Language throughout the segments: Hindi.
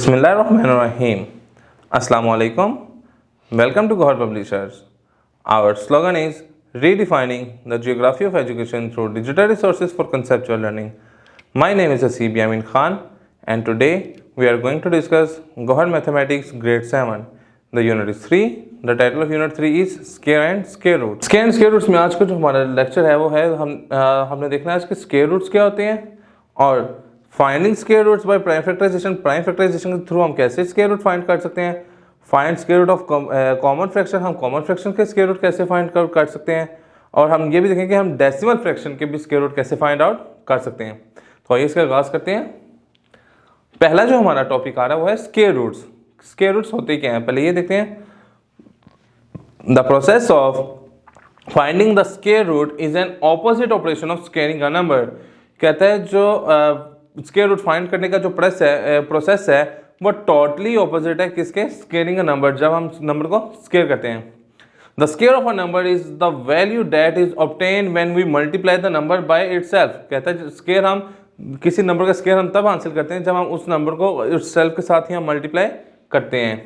Bismillahirrahmanirrahim. Assalamualaikum. Welcome to Gohar Publishers. Our slogan is redefining the geography of education through digital resources for conceptual learning. My name is Asib Yamin Khan and today we are going to discuss Gohar Mathematics Grade 7. The unit is 3. The title of unit 3 is Square and Square Roots. Square and Square Roots में आज का जो हमारा लेक्चर है वो है हमने देखना है इसके स्क्वायर रूट्स क्या होते हैं और finding square roots by prime factorization के थ्रू हम कैसे स्क्वायर रूट फाइंड कर सकते हैं। Find square root of common fraction, हम कॉमन फ्रैक्शन के स्क्वायर रूट कैसे फाइंड कर सकते हैं और हम ये भी देखेंगे हम डेसिमल फ्रैक्शन के भी स्क्वायर रूट कैसे फाइंड आउट कर सकते हैं। तो आइए इसका आगाज करते हैं। पहला जो हमारा टॉपिक आ रहा है वो है स्क्वायर रूट्स। स्क्वायर रूट्स होते क्या हैं पहले ये देखते हैं। The process of finding the square root is an opposite operation of squaring a number. कहता है जो स्क्वायर रूट फाइंड करने का जो प्रोसेस है वो टोटली ऑपोजिट है किसके, स्क्वायरिंग अ नंबर, जब हम नंबर को स्क्वायर करते हैं। The square of a number is the value that is obtained when we multiply the number by itself. कहता है स्क्वायर हम किसी नंबर का स्क्वायर हम तब हासिल करते हैं जब हम उस नंबर को इटसेल्फ के साथ ही हम मल्टीप्लाई करते हैं।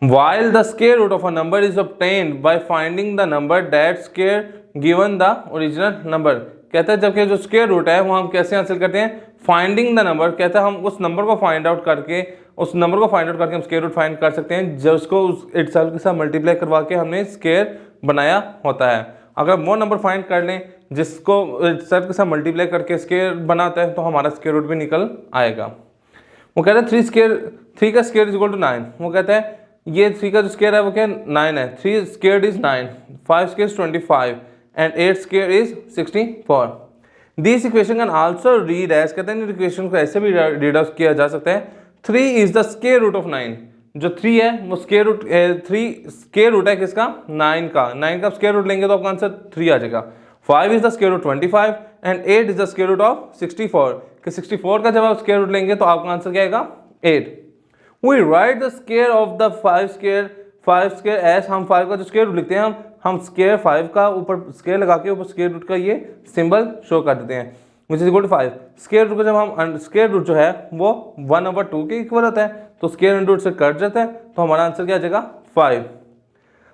While the square root of a number is obtained by finding the number that square given the original number। कहता है जबकि जो स्क्वायर रूट है वो हम कैसे हासिल करते हैं, फाइंडिंग द नंबर। कहता है हम उस नंबर को फाइंड आउट करके हम स्क्वायर रूट फाइंड कर सकते हैं जो उसको उस इटसेल्फ के साथ मल्टीप्लाई करवा के हमने स्क्वायर बनाया होता है। अगर वो नंबर फाइंड कर लें जिसको इटसेल्फ के साथ मल्टीप्लाई करके स्क्वायर बनाता है तो हमारा स्क्वायर रूट भी निकल आएगा। वो कहता है 3 का स्क्वायर इज इक्वल टू 9। वो कहता है ये 3 का जो स्क्वायर है वो क्या 9 है। 3 squared is 9, 5 square is 25 and 8 square is 64। This equation can also read as, कहते हैं इक्वेशन को ऐसे भी रीड आउट किया जा सकता है 3 is the square root of 9। जो 3 है वो स्क्वायर रूट है किसका, 9 का। 9 का स्क्वायर रूट लेंगे तो आपका आंसर 3 आ जाएगा। 5 is the square root 25 and 8 is the square root of 64। कि 64 का जब आप स्क्वायर रूट लेंगे तो आपका आंसर क्या आएगा 8। We write the square of the 5 square as, हम 5 का जो स्क्वायर रूट लिखते हैं हम स्क्वायर 5 का ऊपर स्क्वायर लगा के ऊपर स्क्वायर रूट का ये सिंबल शो कर देते हैं which is equal to 5। Square root का जब हम स्क्वायर रूट जो है वो 1/2 के इक्वल होता है तो स्क्वायर रूट से कट जाता है तो हमारा आंसर क्या आ जाएगा 5।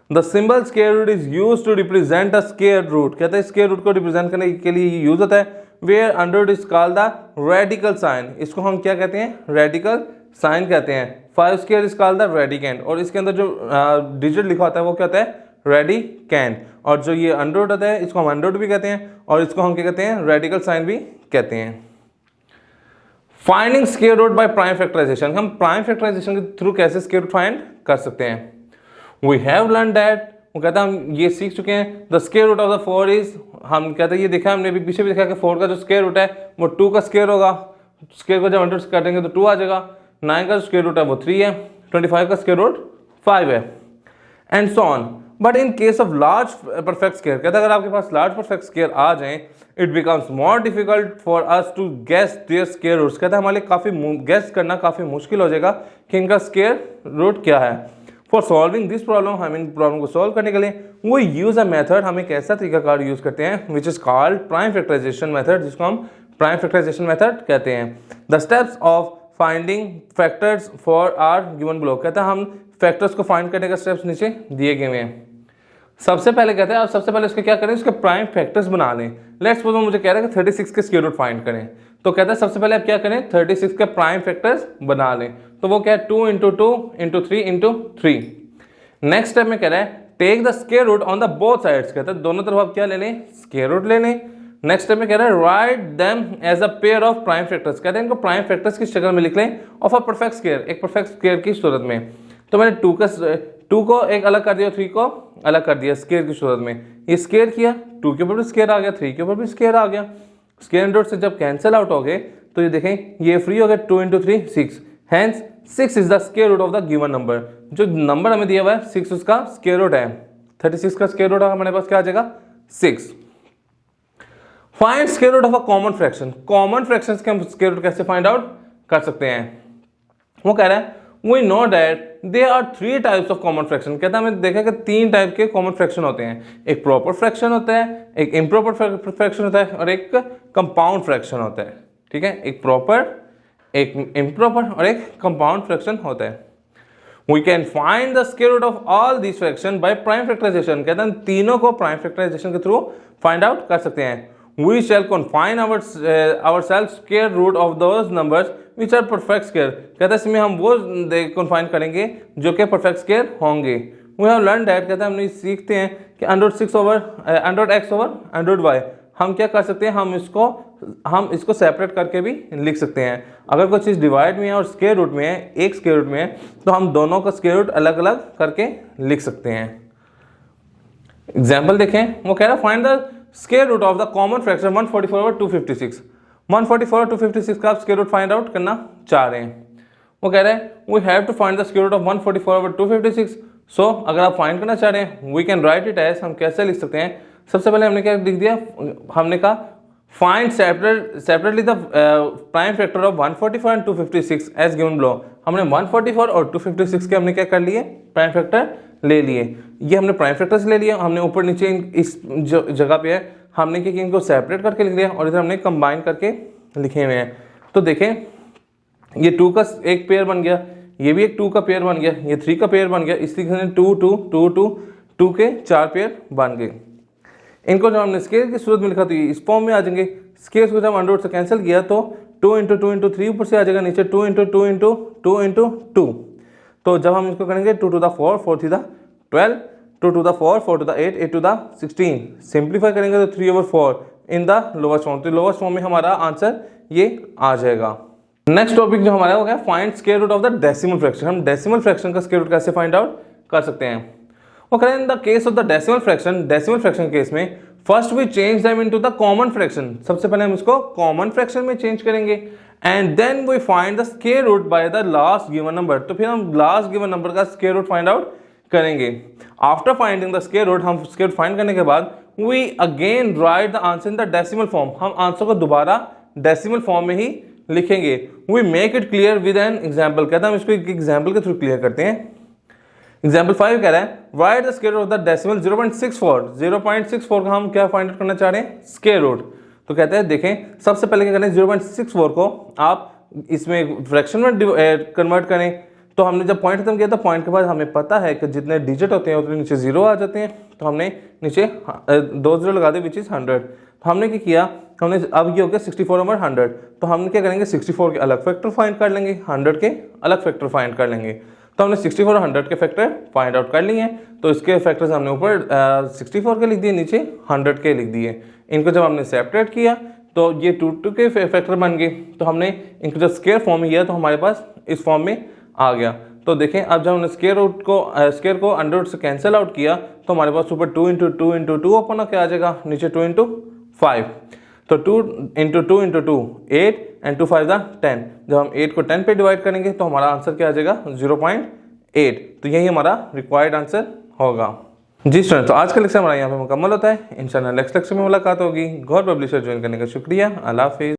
The symbol square root is used to represent a square root. कहता है स्क्वायर रूट को रिप्रेजेंट करने के लिए यूज होता है where under root is called the radical sign. इसको हम क्या कहते हैं, रेडिकल साइन कहते हैं। 5 square is called the radicand और इसके अंदर जो डिजिट लिखा होता है वो क्या होता है रेडिकेंड। और जो ये अंडर रूट होता है इसको हम अंडर रूट भी कहते हैं और इसको हम क्या कहते हैं रेडिकल साइन भी कहते हैं। Finding square root by prime factorization, हम प्राइम फैक्टराइजेशन के थ्रू कैसे स्क्वायर रूट फाइंड कर सकते हैं। वी हैव लर्न दैट, वो कहता है हम ये सीख चुके हैं। The square root of the 4 is, हम कहते हैं ये देखा हमने भी पीछे भी देखा कि 4 का जो स्क्वायर रूट है वो 2 का स्क्वायर होगा। स्क्वायर को जब अंडर रूट काटेंगे तो 2 आ जाएगा। 9 का स्क्वायर रूट है वो 3 है। 25 का स्क्वायर रूट 5 है and so on. But in case of large perfect square, कहता है अगर आपके पास लार्ज परफेक्ट स्क्वायर आ जाएं it becomes more difficult for us to guess their square roots. कहता है हमारे लिए काफ़ी गेस करना काफ़ी मुश्किल हो जाएगा कि इनका स्क्वायर रूट क्या है। फॉर सॉल्विंग दिस प्रॉब्लम, हम इन प्रॉब्लम को सॉल्व करने के लिए वो यूज अ मेथड, हम एक ऐसा तरीकाकार यूज करते हैं which is called prime factorization method, जिसको हम प्राइम फैक्टराइजेशन मेथड कहते हैं। The steps of finding factors for are given below. कहता है हम फैक्टर्स को फाइंड करने का स्टेप्स नीचे दिए गए हैं। सबसे पहले कहते हैं आप सबसे पहले इसको क्या करें, इसके प्राइम फैक्टर्स बना लें। लेट्स सपोज मुझे कह रहा है कि 36 के स्क्वायर रूट फाइंड करें तो कहता है सबसे पहले आप क्या करें 36 के प्राइम फैक्टर्स बना लें। तो वो क्या है 2 × 2 × 3 × 3। नेक्स्ट स्टेप में कह रहा है take the square root on the both sides. कहता है दोनों तरफ आप क्या ले लें, स्क्वायर रूट ले लें। नेक्स्ट स्टेप में कह रहा है write them as a pair of prime factors. कहते हैं इनको प्राइम फैक्टर्स की शक्ल में लिख लें ऑफ अ परफेक्ट स्क्वायर, एक परफेक्ट स्क्वायर की सूरत में। तो मैंने 2 को एक अलग कर दिया, 3 को अलग कर दिया स्क्वायर की सूरत में। ये स्क्वायर किया, 2 के ऊपर भी स्क्वायर आ गया, 3 के ऊपर भी स्क्वायर आ गया। स्क्वायर एंड रूट से जब कैंसिल आउट हो गए तो ये देखें ये फ्री हो गया 2 × 3 6। Hence 6 is the square root of the given number. जो नंबर हमें दिया हुआ है 6 उसका स्क्वायर रूट है। 36 का स्क्वायर रूट हमारे पास क्या आ जाएगा 6। Find square root of a common fraction. Common fractions के हम स्क्वायर रूट कैसे फाइंड आउट कर सकते हैं। वो कह रहा है we know that there are 3 types of common fraction. कहता है हमने देखा कि 3 टाइप के कॉमन फ्रैक्शन होते हैं। एक प्रॉपर फ्रैक्शन होता है, एक इम्प्रॉपर फ्रैक्शन होता है और एक कंपाउंड फ्रैक्शन होता है। ठीक है, एक प्रॉपर एक इम्प्रॉपर और एक कंपाउंड फ्रैक्शन होता है। We can find the square root of all this fraction by prime factorization, कहते हैं तीनों को प्राइम फैक्टराइजेशन के थ्रू फाइंड आउट कर सकते हैं। We shall confine ourselves square root of those numbers which are perfect square, कहते हैं इसमें हम वो कन्फाइन करेंगे जो कि परफेक्ट स्क्वायर होंगे। वी हैव लर्न दैट, कहते हैं हमने सीखते हैं कि √x/√y हम क्या कर सकते हैं, हम इसको सेपरेट करके भी लिख सकते हैं। अगर कोई चीज़ डिवाइड में है और स्क्वायर रूट में है, एक स्क्वायर रूट में है, तो हम दोनों का स्क्वायर रूट अलग अलग करके लिख सकते हैं। एग्जाम्पल देखें, वो कह रहा है find the square root of the common fraction 144/256। 144/256 का आप स्क्वायर रूट फाइंड आउट करना चाह रहे हैं। वो कह रहे हैं we have to find the square root of 144/256। So अगर आप फाइंड करना चाह रहे हैं, we can write it as, हम कैसे लिख सकते हैं। सबसे पहले हमने क्या लिख दिया, हमने कहा find separately the prime factor of 144 and 256 as given below. हमने 144 और 256 के हमने क्या कर लिए, प्राइम फैक्टर ले लिए। ये हमने प्राइम फैक्टर्स ले लिया, हमने ऊपर नीचे इस जगह पे है हमने क्या किया, इनको सेपरेट करके लिख दिया और इधर हमने कंबाइन करके लिखे हुए हैं। तो देखें ये 2 का एक पेयर बन गया, ये भी एक 2 का पेयर बन गया, ये 3 का पेयर बन गया, इस तरीके से 2 2 2 2 2 के 4 पेयर बन गए। इनको जब हमने स्केयर की सूरत में लिखा तो ये इस फॉर्म में आ जाएंगे। स्केयर को जब अंडर रूट से कैंसिल किया तो 2 × 2 × 3 ऊपर से आ जाएगा, नीचे 2 × 2 × 2 × 2। तो जब हम इसको करेंगे 2 to the 4 4 to the 12, 2 to the 4 4 to the 8 8 to the 16, simplify करेंगे तो 3/4 इन द लोवेस्ट फॉर्म। तो लोवेस्ट फॉर्म में हमारा आंसर ये आ जाएगा। नेक्स्ट टॉपिक जो हमारा हो गया find square root of the decimal fraction. हम डेसिमल फ्रैक्शन का स्क्वायर रूट कैसे फाइंड आउट कर सकते हैं। वो करें in the case of the decimal fraction case में first we change them into the common fraction. सबसे पहले हम इसको कॉमन फ्रैक्शन में चेंज करेंगे and then we find the square root by the last given number. तो फिर हम लास्ट गिवन नंबर का स्क्वायर रूट फाइंड आउट करेंगे। After finding the square root, हम स्क्वायर रूट फाइंड करने के बाद we again write the answer in the decimal form. हम आंसर को दोबारा डेसिमल फॉर्म में ही लिखेंगे। We make it clear with an example, कहते हैं हम इसको एक एग्जाम्पल के थ्रू क्लियर करते हैं। एग्जाम्पल 5 कह रहा है right the square root of the decimal 0.64 का हम क्या फाइंड आउट करना चाह रहे हैं, स्क्वायर रूट। तो कहते हैं देखें सबसे पहले क्या करें, 0.64 को आप इसमें फ्रैक्शन में कन्वर्ट करें। तो हमने जब पॉइंट खत्म किया तो पॉइंट के बाद हमें पता है कि जितने डिजिट होते हैं उतने नीचे 0 आ जाते हैं। तो हमने नीचे 2 0 लगा दे विच इज 100। तो हमने क्या किया, हमने अब ये हो गया 64/100। तो हम क्या करेंगे 64 के अलग फैक्टर फाइंड कर लेंगे, 100 के अलग फैक्टर फाइंड कर लेंगे। तो हमने 64 और 100 के फैक्टर फाइंड आउट कर लिए हैं। तो इसके फैक्टर्स हमने ऊपर 64 के लिख दिए, नीचे 100 के लिख दिए। इनको जब हमने सेपरेट किया तो ये 2 के फैक्टर बन गए। तो हमने इनको जब स्क्वायर फॉर्म में किया तो हमारे पास इस फॉर्म में आ गया। तो देखें अब जब हमने स्क्वायर को अंडर रूट से कैंसिल आउट किया तो हमारे पास ऊपर 2 × 2 × 2 ओपन होकर आ जाएगा, नीचे 2 × 5। तो 2 × 2 × 2 8 and 2 5 10। जब हम 8 को 10 पे डिवाइड करेंगे तो हमारा आंसर क्या आ जाएगा 0.8। तो यही हमारा रिक्वायर्ड आंसर होगा। जी स्टूडेंट, तो आज का लेक्चर हमारा यहाँ पे मुकम्मल होता है। इंशाल्लाह नेक्स्ट लेक्चर में मुलाकात होगी। गौर पब्लिशर ज्वाइन करने का शुक्रिया। अल्लाह हाफिज़।